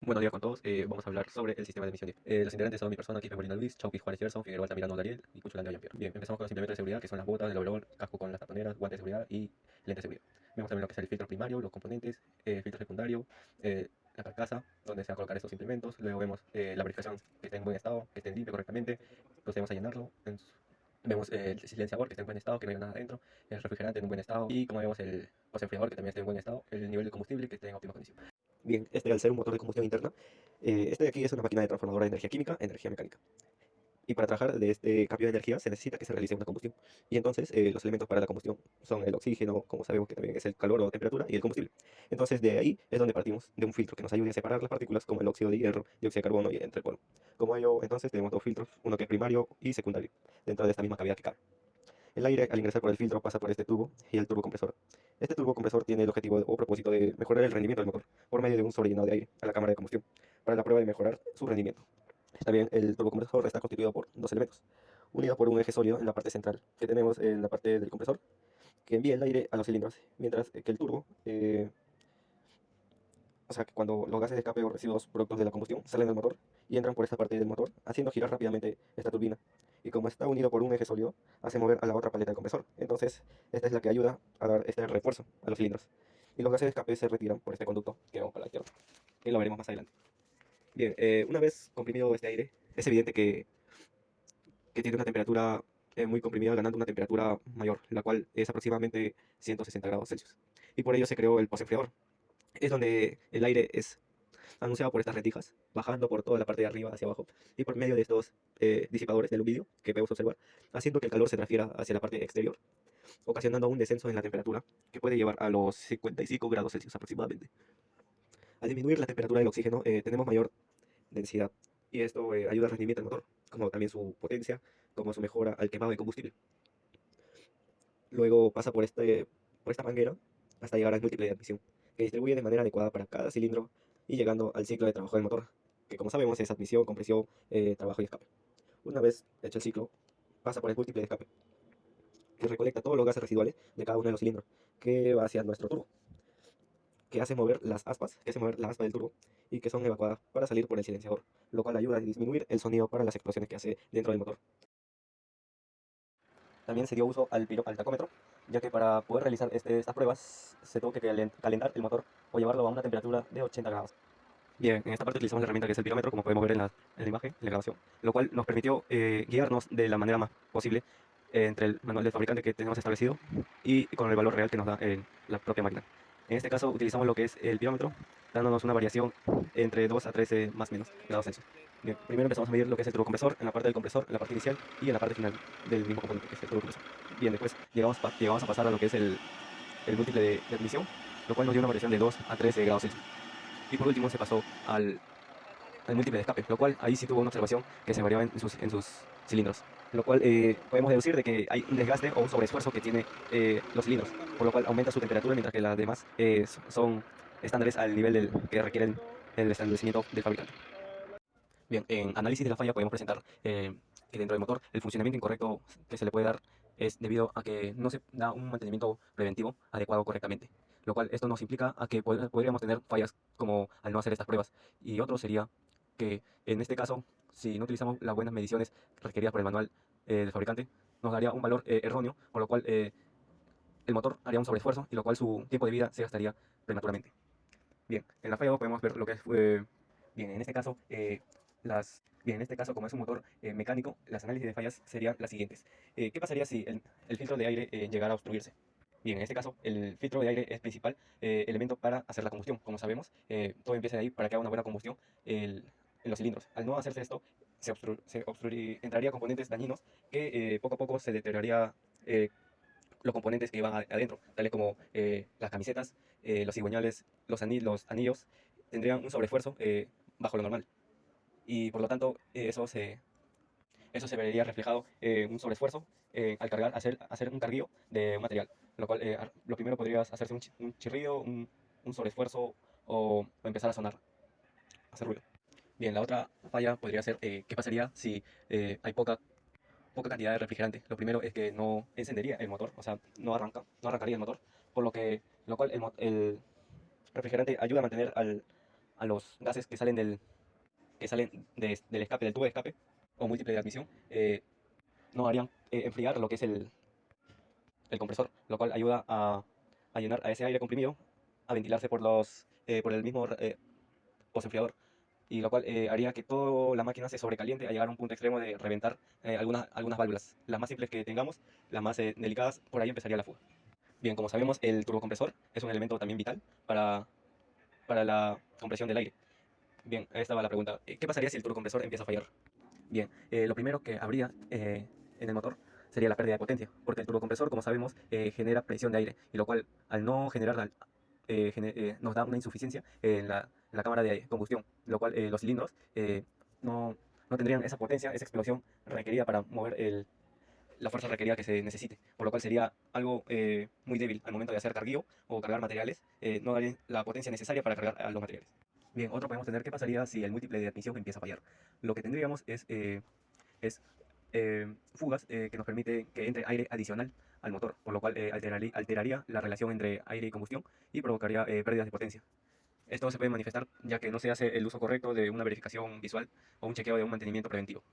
Buenos días con todos. Vamos a hablar sobre el sistema de emisiones. Los integrantes son mi persona, Kiffer Molina Luis, Chauquis Juárez Gerson, Figueroa Altamirano Dariel y Cuchulanda Jean-Pierre. Bien, empezamos con los implementos de seguridad, que son las botas, el overol, casco con las tatoneras, guantes de seguridad y lentes de seguridad. Vemos también lo que es el filtro primario, los componentes, filtro secundario, la carcasa, donde se va a colocar estos implementos. Luego vemos la verificación que esté en buen estado, que esté limpio correctamente. Procedemos a llenarlo. Vemos el silenciador que esté en buen estado, que no haya nada adentro, el refrigerante en un buen estado y como vemos el enfriador que también esté en buen estado, el nivel de combustible que esté en óptima condición. Bien, este al ser un motor de combustión interna, este de aquí es una máquina de transformadora de energía química a energía mecánica. Y para trabajar de este cambio de energía se necesita que se realice una combustión. Y entonces los elementos para la combustión son el oxígeno, como sabemos que también es el calor o temperatura, y el combustible. Entonces de ahí es donde partimos de un filtro que nos ayude a separar las partículas como el óxido de hierro, dióxido de carbono y entre el polvo. Como ello, entonces tenemos dos filtros, uno que es primario y secundario, dentro de esta misma cavidad que cabe. El aire al ingresar por el filtro pasa por este tubo y el turbocompresor. Este turbocompresor tiene el objetivo o propósito de mejorar el rendimiento del motor por medio de un sobrellenado de aire a la cámara de combustión para la prueba de mejorar su rendimiento. También el turbocompresor está constituido por dos elementos, unidos por un eje sólido en la parte central que tenemos en la parte del compresor que envía el aire a los cilindros, mientras que el turbo, o sea que cuando los gases de escape o residuos productos de la combustión salen del motor y entran por esta parte del motor, haciendo girar rápidamente esta turbina. Y como está unido por un eje sólido, hace mover a la otra paleta del compresor. Entonces, esta es la que ayuda a dar este refuerzo a los cilindros. Y los gases de escape se retiran por este conducto que vamos para la izquierda, que lo veremos más adelante. Bien, una vez comprimido este aire, es evidente que tiene una temperatura muy comprimida, ganando una temperatura mayor, la cual es aproximadamente 160 grados Celsius. Y por ello se creó el postenfriador. Es donde el aire es anunciado por estas rendijas, bajando por toda la parte de arriba hacia abajo y por medio de estos disipadores de aluminio que podemos observar, haciendo que el calor se transfiera hacia la parte exterior, ocasionando un descenso en la temperatura que puede llevar a los 55 grados Celsius aproximadamente. Al disminuir la temperatura del oxígeno, tenemos mayor densidad y esto ayuda al rendimiento del motor, como también su potencia, como su mejora al quemado de combustible. Luego pasa por esta manguera hasta llegar al múltiple de admisión, que distribuye de manera adecuada para cada cilindro y llegando al ciclo de trabajo del motor, que como sabemos es admisión, compresión, trabajo y escape. Una vez hecho el ciclo, pasa por el múltiple de escape, que recolecta todos los gases residuales de cada uno de los cilindros, que va hacia nuestro turbo, que hace mover las aspas, que hace mover la aspa del turbo, y que son evacuadas para salir por el silenciador, lo cual ayuda a disminuir el sonido para las explosiones que hace dentro del motor. También se dio uso al tacómetro, ya que para poder realizar estas pruebas se tuvo que calentar el motor o llevarlo a una temperatura de 80 grados. Bien, en esta parte utilizamos la herramienta que es el pirómetro, como podemos ver en la imagen, en la grabación, lo cual nos permitió guiarnos de la manera más posible entre el manual del fabricante que tenemos establecido y con el valor real que nos da la propia máquina. En este caso utilizamos lo que es el pirómetro, dándonos una variación entre 2 a 13 más o menos grados Celsius. Bien, primero empezamos a medir lo que es el turbocompresor, en la parte del compresor, en la parte inicial y en la parte final del mismo componente, que es el turbocompresor. Bien, después llegamos a pasar a lo que es el múltiple de admisión, lo cual nos dio una variación de 2 a 13 grados Celsius. Y por último se pasó al múltiple de escape, lo cual ahí sí tuvo una observación que se variaba en sus cilindros, lo cual podemos deducir de que hay un desgaste o un sobreesfuerzo que tiene los cilindros, por lo cual aumenta su temperatura mientras que las demás son estándares al nivel que requieren el establecimiento del fabricante. Bien, en análisis de la falla podemos presentar que dentro del motor el funcionamiento incorrecto que se le puede dar es debido a que no se da un mantenimiento preventivo adecuado correctamente, lo cual esto nos implica a que podríamos tener fallas como al no hacer estas pruebas. Y otro sería que en este caso, si no utilizamos las buenas mediciones requeridas por el manual del fabricante, nos daría un valor erróneo, por lo cual el motor haría un sobreesfuerzo y lo cual su tiempo de vida se gastaría prematuramente. Bien, en la falla podemos ver lo que es, bien, en este caso, bien, en este caso, como es un motor mecánico, las análisis de fallas serían las siguientes. ¿Qué pasaría si el filtro de aire llegara a obstruirse? Bien, en este caso, el filtro de aire es principal elemento para hacer la combustión. Como sabemos, todo empieza de ahí para que haga una buena combustión en los cilindros. Al no hacerse esto, entraría componentes dañinos que poco a poco se deterioraría los componentes que van adentro, tales como las camisetas, los cigüeñales, los anillos, tendrían un sobreesfuerzo bajo lo normal. Y por lo tanto, eso se vería reflejado en un sobreesfuerzo al cargar, hacer un carguillo de un material. Lo cual, lo primero podrías hacerse un chirrido, un sobreesfuerzo o empezar a sonar, a hacer ruido. Bien, la otra falla podría ser qué pasaría si hay poca cantidad de refrigerante. Lo primero es que no encendería el motor, o sea, no arrancaría el motor, lo cual el refrigerante ayuda a mantener a los gases que salen del escape, del tubo de escape o múltiple de admisión, no harían enfriar lo que es el compresor, lo cual ayuda a llenar a ese aire comprimido, a ventilarse por el mismo postenfriador, y lo cual haría que toda la máquina se sobrecaliente a llegar a un punto extremo de reventar algunas válvulas. Las más simples que tengamos, las más delicadas, por ahí empezaría la fuga. Bien, como sabemos, el turbocompresor es un elemento también vital para la compresión del aire. Bien, esta va la pregunta. ¿Qué pasaría si el turbocompresor empieza a fallar? Bien, lo primero que habría en el motor sería la pérdida de potencia, porque el turbocompresor, como sabemos, genera presión de aire, y lo cual, al no generar, nos da una insuficiencia en la cámara de combustión, lo cual los cilindros no tendrían esa potencia, esa explosión requerida para mover la fuerza requerida que se necesite, por lo cual sería algo muy débil al momento de hacer carguío o cargar materiales, no daría la potencia necesaria para cargar a los materiales. Bien, otro podemos tener, ¿qué pasaría si el múltiple de admisión empieza a fallar? Lo que tendríamos es fugas que nos permite que entre aire adicional al motor, por lo cual alteraría la relación entre aire y combustión y provocaría pérdidas de potencia. Esto se puede manifestar ya que no se hace el uso correcto de una verificación visual o un chequeo de un mantenimiento preventivo.